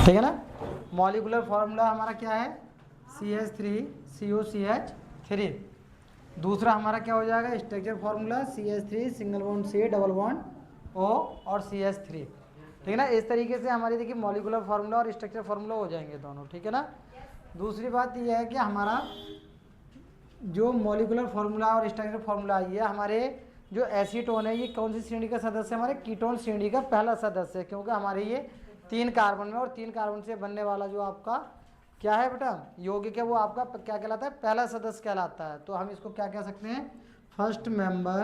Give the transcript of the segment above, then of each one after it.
ठीक है ना। मॉलिकुलर फार्मूला हमारा क्या है, CH3COCH3। दूसरा हमारा क्या हो जाएगा, structure formula CH3 single bond C double bond O और CH3। ठीक है ना। इस तरीके से हमारी देखिए मॉलिकुलर फार्मूला और स्ट्रक्चर फार्मूला हो जाएंगे दोनों। ठीक है ना। दूसरी बात यह है कि हमारा जो मॉलिकुलर फार्मूला और स्ट्रक्चर फार्मूला ये हमारे जो एसीटोन है ये कौन सी श्रेणी का सदस्य है, हमारे कीटोन श्रेणी का पहला सदस्य है, क्योंकि हमारे ये 3 कार्बन में और 3 कार्बन से बनने वाला जो आपका क्या है बेटा यौगिक है वो आपका क्या कहलाता है, पहला सदस्य कहलाता है। तो हम इसको क्या कह सकते हैं, फर्स्ट मेंबर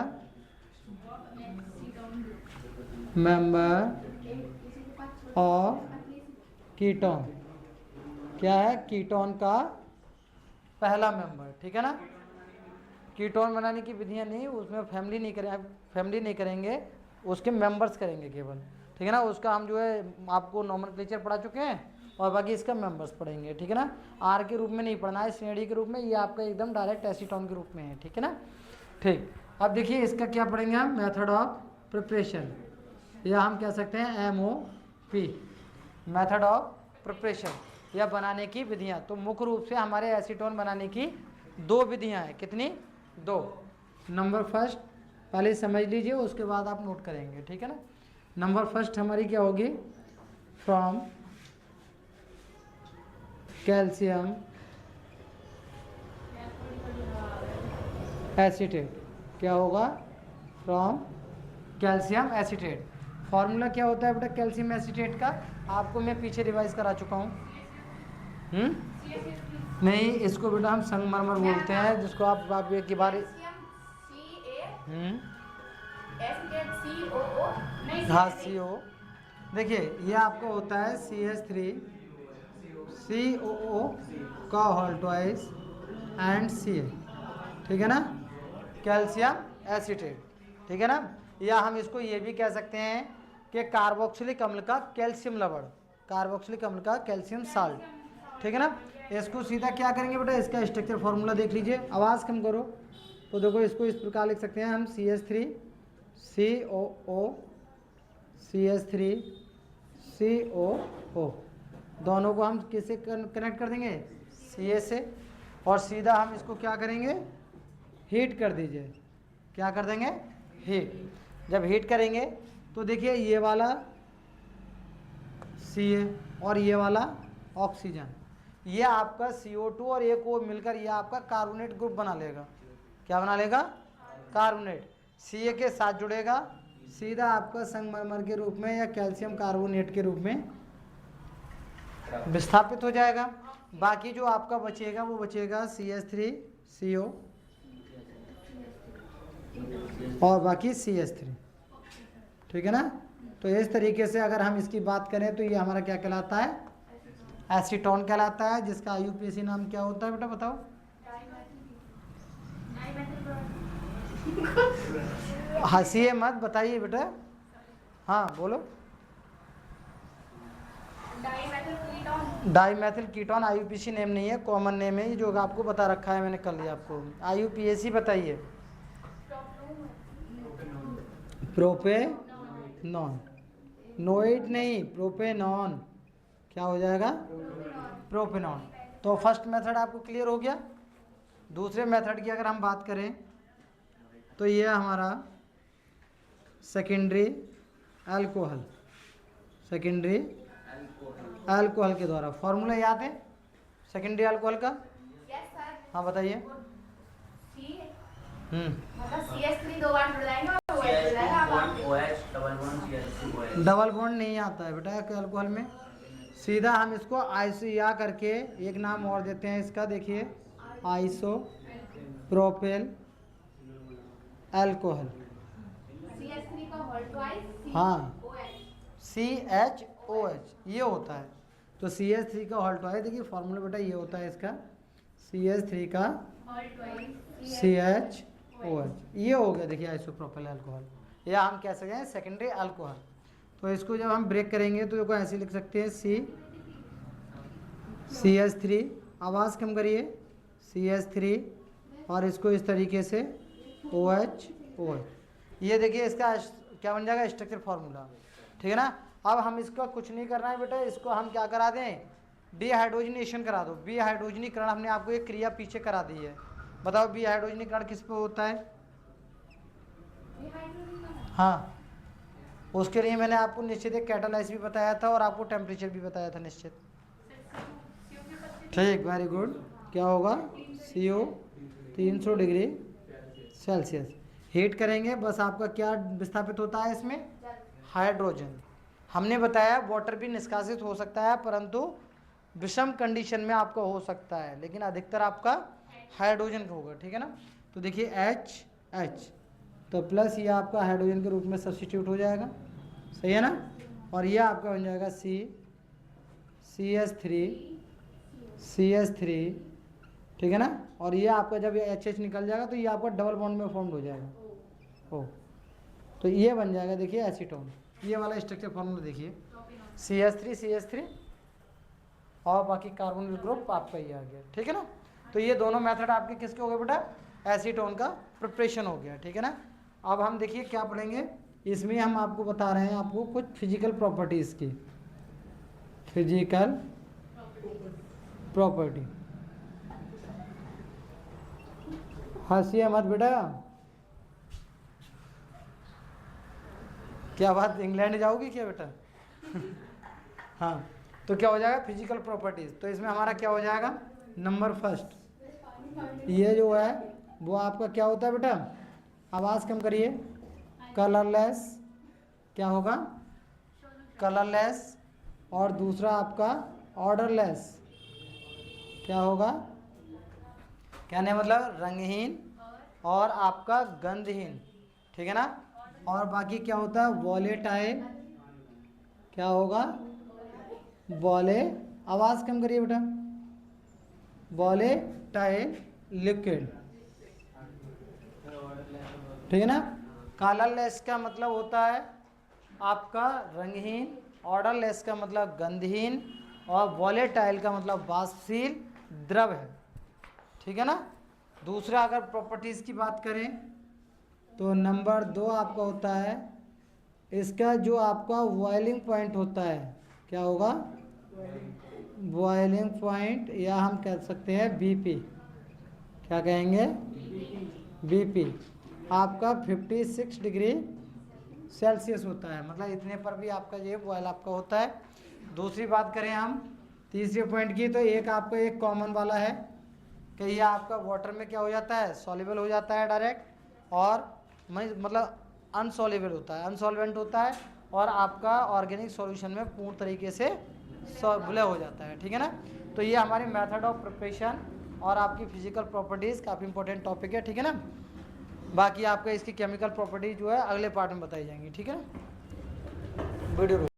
ऑफ कीटोन। क्या है, कीटोन का पहला मेंबर। ठीक है ना। कीटोन बनाने की विधियां नहीं, उसमें फैमिली नहीं करेंगे, उसके मेंबर्स करेंगे केवल। ठीक है ना। उसका हम जो है आपको नॉमेनक्लेचर पढ़ा चुके हैं और बाकी इसका मेंबर्स पढ़ेंगे। ठीक है ना। आर के रूप में नहीं पढ़ना है, श्रेणी के रूप में, ये आपका एकदम डायरेक्ट एसीटोन के रूप में है। ठीक है ना। ठीक, अब देखिए इसका क्या पढ़ेंगे हम, मेथड ऑफ प्रिपरेशन, या हम कह सकते हैं MOP, मेथड ऑफ प्रिपरेशन या बनाने की विधियां। तो मुख्य रूप से हमारे एसीटोन बनाने की 2 विधियां हैं। कितनी, 2। नंबर फर्स्ट पहले समझ लीजिए, उसके बाद आप नोट करेंगे। ठीक है ना। नंबर फर्स्ट हमारी क्या होगी, फ्रॉम कैल्शियम एसीटेट। क्या होगा, फ्रॉम कैल्शियम एसीटेट। फॉर्मूला क्या होता है बेटा कैल्शियम एसीटेट का, आपको मैं पीछे रिवाइज करा चुका हूँ। नहीं, इसको बेटा हम संगमरमर बोलते हैं, जिसको आप एक बार हाँ CO। देखिए ये आपका होता है CH3COO का होल ट्वाइस एंड Ca। ठीक है ना, कैल्शियम एसीटेट। ठीक है ना। या हम इसको ये भी कह सकते हैं कि कार्बोक्सिलिक अम्ल का कैल्शियम लवण, कार्बोक्सिलिक अम्ल का कैल्शियम साल्ट। ठीक है ना। इसको सीधा क्या करेंगे बेटा, इसका स्ट्रक्चर फॉर्मूला देख लीजिए, आवाज़ कम करो। तो देखो इसको इस प्रकार लिख सकते हैं हम, CH3COO CH3COO, दोनों को हम किससे कनेक्ट कर देंगे, Ca से, और सीधा हम इसको क्या करेंगे, हीट कर दीजिए। क्या कर देंगे, हीट। जब हीट करेंगे तो देखिए ये वाला Ca और ये वाला ऑक्सीजन, ये आपका CO2 और एक O मिलकर ये आपका कार्बोनेट ग्रुप बना लेगा। क्या बना लेगा, कार्बोनेट। Ca के साथ जुड़ेगा, सीधा आपका संगमरमर के रूप में या कैल्शियम कार्बोनेट के रूप में विस्थापित हो जाएगा। बाकी जो आपका बचेगा वो बचेगा CH3CO और बाकी CH3। ठीक है ना। तो इस तरीके से अगर हम इसकी बात करें तो ये हमारा क्या कहलाता है, एसीटोन कहलाता है, जिसका IUPAC नाम क्या होता है बेटा बताओ। हंसिए मत, बताइए बेटा, हाँ बोलो। डाईमेथिल कीटोन IUPAC नेम नहीं है, कॉमन नेम है, जो आपको बता रखा है मैंने कल ही आपको। IUPAC बताइए, प्रोपेनॉन, नोइट नहीं, प्रोपेनॉन। क्या हो जाएगा, प्रोपेनॉन। तो फर्स्ट मेथड आपको क्लियर हो गया। दूसरे मेथड की अगर हम बात करें तो ये हमारा सेकेंडरी अल्कोहल, सेकेंडरी अल्कोहल के द्वारा। फॉर्मूला याद है सेकेंडरी अल्कोहल का? हाँ बताइए। डबल बॉन्ड नहीं आता है बेटा अल्कोहल में, सीधा हम इसको आइसो या करके एक नाम और देते हैं इसका, देखिए आइसो प्रोपेल अल्कोहल। हाँ CHOH ये होता है। तो CH3 का होल ट्वाइस, देखिए फॉर्मूला बेटा ये होता है इसका, CH3 का CHOH, ये हो गया देखिए आइसोप्रोपेल अल्कोहल, या हम कह सकते हैं सेकेंडरी अल्कोहल। तो इसको जब हम ब्रेक करेंगे तो देखो ऐसे लिख सकते हैं CH3, आवाज़ कम करिए, CH3 और इसको इस तरीके से OH। ये देखिए इसका क्या बन जाएगा स्ट्रक्चर फार्मूला, ठीक है ना। अब हम इसका कुछ नहीं करना है बेटा, इसको हम क्या करा दें, डिहाइड्रोजनेशन करा दो। विहाइड्रोजनीकरण हमने आपको एक क्रिया पीछे करा दी है। बताओ विहाइड्रोजनीकरण किस पे होता है? हाँ, उसके लिए मैंने आपको निश्चित एक कैटालाइज भी बताया था और आपको टेम्परेचर भी बताया था निश्चित। ठीक, वेरी गुड। क्या होगा? CO 300 डिग्री सेल्सियस हीट करेंगे। बस आपका क्या विस्थापित होता है इसमें? हाइड्रोजन। हमने बताया वाटर भी निष्कासित हो सकता है, परंतु विषम कंडीशन में आपका हो सकता है, लेकिन अधिकतर आपका हाइड्रोजन का होगा। ठीक है ना। तो देखिए H तो प्लस ये आपका हाइड्रोजन के रूप में सब्स्टिट्यूट हो जाएगा, सही है ना। और ये आपका बन जाएगा CH3, ठीक है ना। और ये आपका जब ये HH निकल जाएगा तो ये आपका डबल बॉन्ड में फॉर्म हो जाएगा ओ, तो ये बन जाएगा देखिए एसीटोन। ये वाला स्ट्रक्चर फॉर्मूला देखिए, CH3 और बाकी कार्बोनिल ग्रुप आपका ये आ गया। ठीक है ना। तो ये दोनों मेथड आपके किसके हो गए बेटा? एसीटोन का प्रिपरेशन हो गया। ठीक है ना। अब हम देखिए क्या पढ़ेंगे इसमें, हम आपको बता रहे हैं आपको कुछ फिजिकल प्रॉपर्टीज की। फिजिकल प्रॉपर्टी, हंसिए मत बेटा। क्या बात, इंग्लैंड जाओगी क्या बेटा? हाँ, तो क्या हो जाएगा फिजिकल प्रॉपर्टीज। तो इसमें हमारा क्या हो जाएगा, नंबर फर्स्ट, ये जो है वो आपका क्या होता है बेटा? आवाज़ कम करिए। कलरलेस, क्या होगा? कलरलेस। और दूसरा आपका ऑर्डरलेस, क्या होगा? कहने मतलब रंगहीन और आपका गंधहीन। ठीक है ना। और बाकी क्या होता है? वॉलेटाइल, क्या होगा? आवाज़ कम करिए बेटा। वॉलेटाइल लिक्विड, ठीक है ना। कलरलेस का मतलब होता है आपका रंगहीन, ऑर्डरलेस का मतलब गंधहीन, और वॉलेटाइल का मतलब वाष्पशील द्रव है। ठीक है ना। दूसरा अगर प्रॉपर्टीज़ की बात करें तो नंबर 2 आपका होता है इसका जो आपका बॉइलिंग पॉइंट होता है, क्या होगा? बॉइलिंग पॉइंट, या हम कह सकते हैं BP। क्या कहेंगे? BP आपका 56 डिग्री सेल्सियस होता है, मतलब इतने पर भी आपका ये बॉयल आपका होता है। दूसरी बात करें हम तीसरे पॉइंट की, तो एक आपका एक कॉमन वाला है कि ये आपका वाटर में क्या हो जाता है? सॉल्युबल हो जाता है डायरेक्ट, और मतलब अनसॉल्युबल होता है, अनसॉल्वेंट होता है, और आपका ऑर्गेनिक सॉल्यूशन में पूर्ण तरीके से विलय हो जाता है। ठीक है ना। तो ये हमारी मेथड ऑफ प्रिपरेशन और आपकी फिजिकल प्रॉपर्टीज़ काफ़ी इंपॉर्टेंट टॉपिक है। ठीक है ना। बाकी आपका इसकी केमिकल प्रॉपर्टीज जो है अगले पार्ट में बताई जाएंगी। ठीक है ना। वीडियो